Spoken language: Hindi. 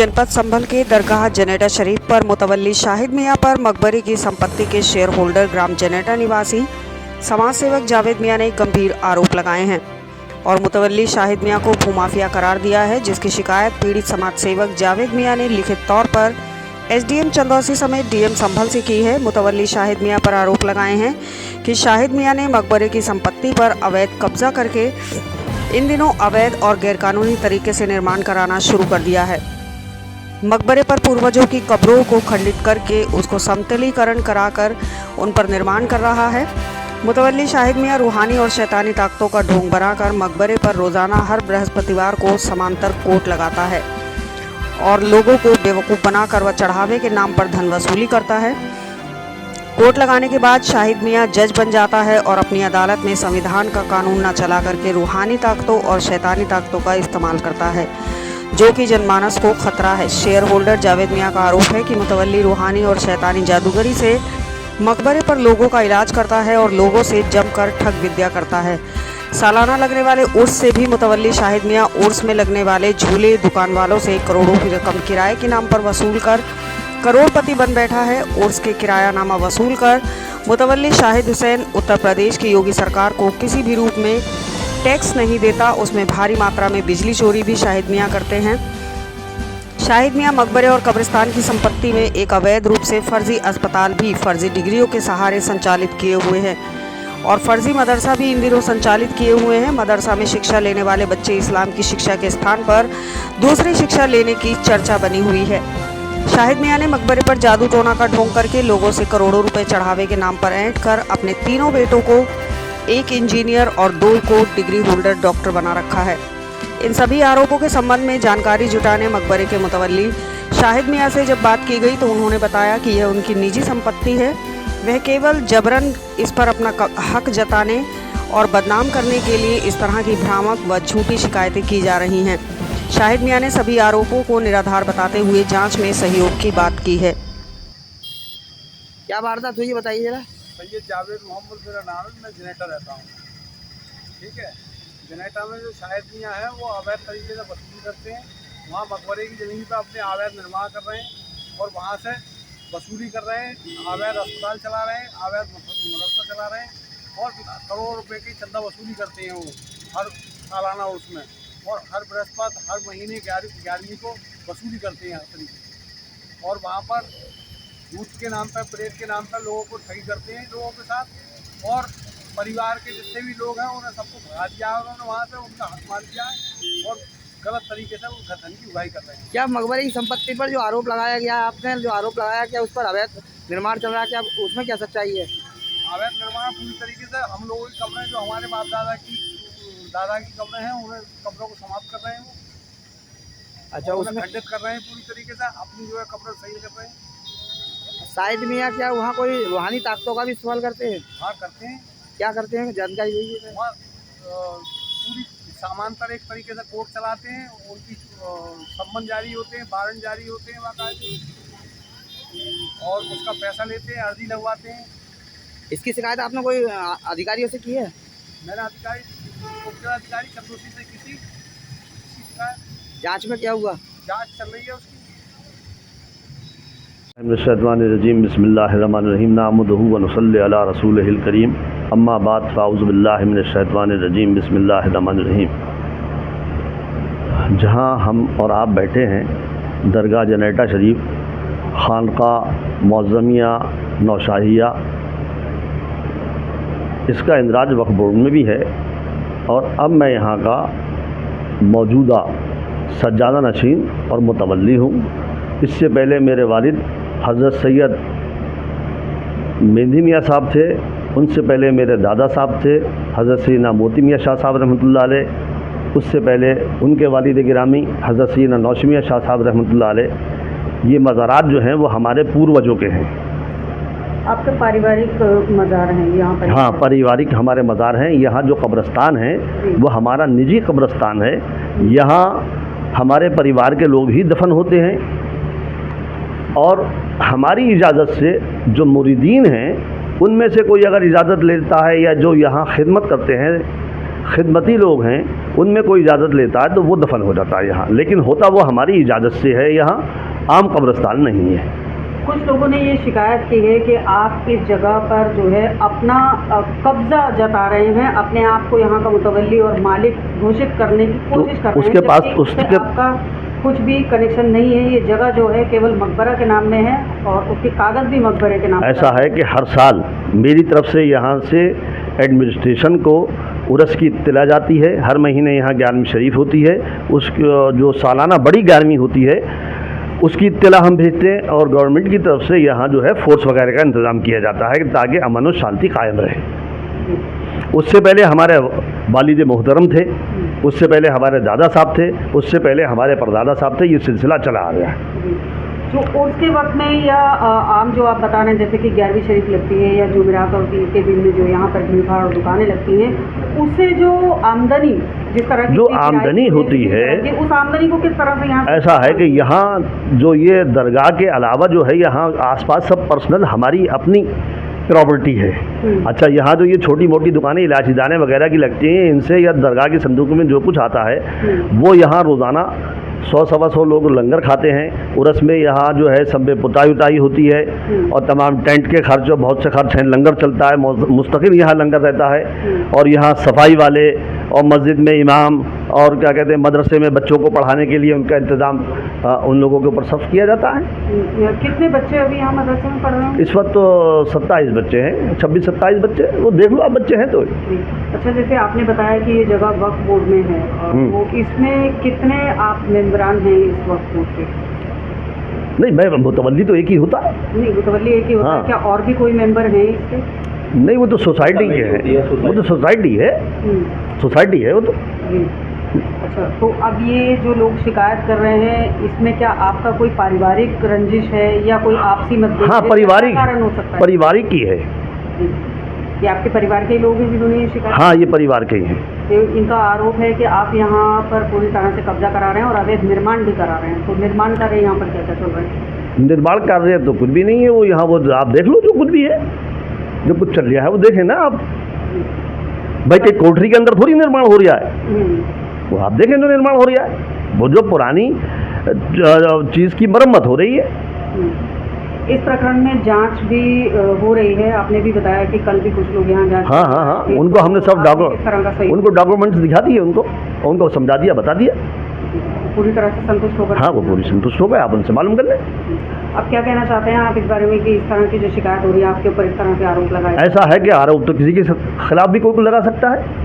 जनपद संभल के दरगाह जनेटा शरीफ पर मुतवल्ली शाहिद मियां पर मकबरे की संपत्ति के शेयर होल्डर ग्राम जनेटा निवासी समाज सेवक जावेद मियां ने गंभीर आरोप लगाए हैं और मुतवल्ली शाहिद मियां को भूमाफिया करार दिया है, जिसकी शिकायत पीड़ित समाज सेवक जावेद मियां ने लिखित तौर पर एसडीएम चंदौसी समेत डीएम संभल से की है। मुतवल्ली शाहिद मियां पर आरोप लगाए हैं कि शाहिद मियां ने मकबरे की संपत्ति पर अवैध कब्जा करके इन दिनों अवैध और गैरकानूनी तरीके से निर्माण कराना शुरू कर दिया है। मकबरे पर पूर्वजों की कब्रों को खंडित करके उसको समतलीकरण कराकर उन पर निर्माण कर रहा है। मुतवल्ली शाहिद मियां रूहानी और शैतानी ताकतों का ढोंग बनाकर मकबरे पर रोज़ाना हर बृहस्पतिवार को समांतर कोर्ट लगाता है और लोगों को बेवकूफ़ बनाकर वह चढ़ावे के नाम पर धन वसूली करता है। कोर्ट लगाने के बाद शाहिद मियां जज बन जाता है और अपनी अदालत में संविधान का कानून न चला करके रूहानी ताकतों और शैतानी ताकतों का इस्तेमाल करता है, जो कि जनमानस को खतरा है। शेयर होल्डर जावेद मियां का आरोप है कि मुतवल्ली रूहानी और शैतानी जादूगरी से मकबरे पर लोगों का इलाज करता है और लोगों से जमकर ठग विद्या करता है। सालाना लगने वाले उर्स से भी मुतवल्ली शाहिद मियां उर्स में लगने वाले झूले दुकान वालों से करोड़ों की रकम किराए के नाम पर वसूल कर करोड़पति बन बैठा है। उर्स के किरायानामा वसूल कर मुतवल्ली शाहिद हुसैन उत्तर प्रदेश की योगी सरकार को किसी भी रूप में टैक्स नहीं देता। उसमें भारी मात्रा में बिजली चोरी भी शाहिद मियां करते हैं। शाहिद मियां मकबरे और कब्रिस्तान की संपत्ति में एक अवैध रूप से फर्जी अस्पताल भी फर्जी डिग्रियों के सहारे संचालित किए हुए हैं और फर्जी मदरसा भी इन दिनों संचालित किए हुए हैं। मदरसा में शिक्षा लेने वाले बच्चे इस्लाम की शिक्षा के स्थान पर दूसरी शिक्षा लेने की चर्चा बनी हुई है। शाहिद मियां ने मकबरे पर जादू टोना का ढोंग करके लोगों से करोड़ों रुपए चढ़ावे के नाम पर ऐंठ कर अपने तीनों बेटों को एक इंजीनियर और 2 को डिग्री होल्डर डॉक्टर बना रखा है। इन सभी आरोपों के संबंध में जानकारी जुटाने मकबरे के मुतवल्ली शाहिद मियां से जब बात की गई तो उन्होंने बताया कि यह उनकी निजी संपत्ति है। वह केवल जबरन इस पर अपना हक जताने और बदनाम करने के लिए इस तरह की भ्रामक व झूठी शिकायतें की जा रही हैं। शाहिद मियां ने सभी आरोपों को निराधार बताते हुए जांच में सहयोग की बात की है। क्या वारदात हुई बताइए जरा। भैया जावेद मोहम्मद मेरा नाम है, मैं जनेटा रहता हूँ। ठीक है, जनेटा में जो शाहिद मियां है वो अवैध तरीके से वसूली करते हैं। वहाँ मकबरे की ज़मीन पर अपने अवैध निर्माण कर रहे हैं और वहाँ से वसूली कर रहे हैं, अवैध अस्पताल चला रहे हैं, अवैध मदरसा चला रहे हैं और करोड़ रुपए की चंदा वसूली करते हैं वो हर सालाना उसमें, और हर बृहस्पति हर महीने 11वीं को वसूली करते हैं हर तरीके से। और वहाँ पर भूत के नाम पर, प्रेत के नाम पर लोगों को ठगी करते हैं लोगों के साथ, और परिवार के जितने भी लोग हैं उन्हें सबको भगा दिया है उन्होंने, वहाँ से उनका हक मार दिया है और गलत तरीके से वो धन की उगाही कर रहे हैं। क्या मकबरे की संपत्ति पर जो आरोप लगाया गया है, आपने जो आरोप लगाया, क्या उस पर अवैध निर्माण चल रहा है, क्या उसमें क्या सच्चाई है? अवैध निर्माण पूरी तरीके से हम लोगों की कब्रें, जो हमारे बाप दादा की कब्रें हैं, उन्हें कब्रों को समाप्त कर रहे हैं वो। अच्छा, उसमें खंडित कर रहे हैं पूरी तरीके से, अपनी जो है कब्रें सही कर रहे हैं। शाहिद मियां क्या वहाँ कोई रूहानी ताकतों का भी इस्तेमाल करते हैं? हाँ, करते हैं। क्या करते हैं, जानकारी दीजिए। वहाँ पूरी समांतर एक तरीके से कोर्ट चलाते हैं, उनकी सम्मन जारी होते हैं, वारंट जारी होते हैं बाकायदे, और उसका पैसा लेते हैं, अर्जी लगवाते हैं। इसकी शिकायत आपने कोई अधिकारियों से की है? मैंने उपजिलाधिकारी चंदौसी से किसी शिकायत। जांच में क्या हुआ? जांच चल रही है उसकी। रजीम बिस्मिल्लाहिर्रहमानिर्रहीम नहमदुहु व नुसल्ली अला रसूलिहिल करीम अम्मा बाद फ़ाऊज़ु बिल्लाहि मिनश्शैतानिर्रजीम बिस्मिल्लाहिर्रहमानिर्रहीम। जहाँ हम और आप बैठे हैं दरगाह जनेटा शरीफ खानक़ाह मौज़मिया नौशाहिया, इसका इंदराज वक्फ़ बोर्ड में भी है और अब मैं यहाँ का मौजूदा सज्जादा नशीन और मुतवल्ली हूँ। इससे पहले मेरे वालिद हज़रत सैयद मेहंदी मियाँ साहब थे, उनसे पहले मेरे दादा साहब थे हज़रत सैयदना मोती मियाँ शाह साहब रहमतुल्लाह अलैह, उससे पहले उनके वालिद गिरामी हज़रत सैयदना नौश मियाँ शाह साहब रहमतुल्लाह अलैह। ये मज़ारात जो हैं वो हमारे पूर्वजों के हैं। आपके पारिवारिक मज़ार हैं यहाँ पर? हाँ, पारिवारिक हमारे मज़ार हैं। यहाँ जो कब्रिस्तान है वो हमारा निजी कब्रिस्तान है। यहाँ हमारे परिवार के लोग ही दफन होते हैं और हमारी इजाज़त से जो मुरीदीन हैं उनमें से कोई अगर इजाज़त लेता है या जो यहाँ खिदमत करते हैं खिदमती लोग हैं, उनमें कोई इजाज़त लेता है तो वो दफन हो जाता है यहाँ, लेकिन होता वो हमारी इजाज़त से है, यहाँ आम कब्रिस्तान नहीं है। कुछ लोगों ने ये शिकायत की है कि आप इस जगह पर जो है अपना कब्जा जता रहे हैं, अपने आप को यहाँ का मुतवल्ली और मालिक घोषित करने की कोशिश कर रहे हैं, उसके पास जबकि उसके इससे आपका कुछ भी कनेक्शन नहीं है। ये जगह जो है केवल मकबरा के नाम में है और उसके कागज़ भी मकबरे के नाम। ऐसा है कि हर साल मेरी तरफ से यहाँ से एडमिनिस्ट्रेशन को उर्स की इत्तला जाती है। हर महीने यहाँ 11वीं शरीफ होती है, उसकी जो सालाना बड़ी 11वीं होती है उसकी इत्तला हम भेजते हैं और गवर्नमेंट की तरफ से यहाँ जो है फोर्स वगैरह का इंतज़ाम किया जाता है ताकि अमन और शांति कायम रहे। उससे पहले हमारे वालिद मोहतरम थे, उससे पहले हमारे दादा साहब थे, उससे पहले हमारे परदादा साहब थे, ये सिलसिला चला आ रहा है। जो उसके वक्त में या आम जो आप बता रहे हैं जैसे कि 11वीं शरीफ लगती है या जुमेरात और पीर के दिन में जो यहाँ पर भीड़ भाड़ और दुकानें लगती हैं, उससे जो आमदनी जिस तरह की जो आमदनी होती है, उस आमदनी को किस तरह से यहाँ ऐसा है कि यहाँ जो ये दरगाह के अलावा जो है यहाँ आसपास सब पर्सनल हमारी अपनी प्रॉपर्टी है। अच्छा, यहाँ जो ये छोटी मोटी दुकानें इलायची दाने वगैरह की लगती हैं, इनसे या दरगाह के संदूक में जो कुछ आता है वो यहाँ रोज़ाना 100-125 लोग लंगर खाते हैं। उर्स में यहाँ जो है सब में पुताई उताई होती है और तमाम टेंट के खर्च और बहुत से खर्च हैं। लंगर चलता है, मुस्तकिल यहाँ लंगर रहता है और यहाँ सफाई वाले और मस्जिद में इमाम और क्या कहते हैं मदरसे में बच्चों को पढ़ाने के लिए उनका इंतज़ाम उन लोगों के ऊपर सब किया जाता है। कितने बच्चे अभी यहाँ मदरसे में पढ़ रहे हैं? इस वक्त तो 27 बच्चे हैं, 26-27 बच्चे, वो देख लो आप बच्चे हैं तो। अच्छा, जैसे आपने बताया कि ये जगह वक्फ बोर्ड में है, तो इसमें कितने आप मेंबरान हैं इस वक्फ बोर्ड के? नहीं, मैं मुतवल्ली तो एक ही होता है। नहीं, मुतवल्ली एक ही होता है। क्या और भी कोई मेंबर हैं इसके? नहीं, वो तो सोसाइटी के है, वो तो सोसाइटी है, सोसाइटी है वो तो। अच्छा, तो अब ये जो लोग शिकायत कर रहे हैं, इसमें क्या आपका कोई पारिवारिक रंजिश है या कोई आपसी मतभेद? हाँ, पारिवारिक कारण हो सकता है। पारिवारिक ही है। ये आपके परिवार के लोग हैं जिन्होंने ये शिकायत? हाँ, ये परिवार के ही हैं। तो इनका आरोप है कि आप यहाँ पर पूरी तरह से कब्जा करा रहे हैं और अवैध निर्माण भी करा रहे हैं। तो निर्माण कार्य यहाँ पर क्या क्या चल रहा है? निर्माण कार्य तो कुछ भी नहीं है, वो यहाँ वो आप देख लो जो कुछ भी है, जो कुछ चल रहा है वो देखें ना आप। भाई कई कोठरी के अंदर थोड़ी निर्माण हो रहा है, वो आप देखें जो निर्माण हो रहा है, वो जो पुरानी चीज़ की मरम्मत हो रही है। इस प्रकरण में जांच भी हो रही है। आपने भी बताया कि कल भी कुछ लोग यहाँ जांच। हाँ, उनको हमने सब उनको डॉक्यूमेंट्स दिखा दिए, उनको समझा दिया, बता दिया। पूरी तरह से संतुष्ट होकर? हाँ, वो पूरी संतुष्ट हो गए। आप उनसे मालूम कर लें। अब क्या कहना चाहते हैं आप इस बारे में कि इस तरह की जो शिकायत हो रही है आपके ऊपर, इस तरह से आरोप लगाए? ऐसा है कि आरोप तो किसी के खिलाफ भी कोई लगा सकता है।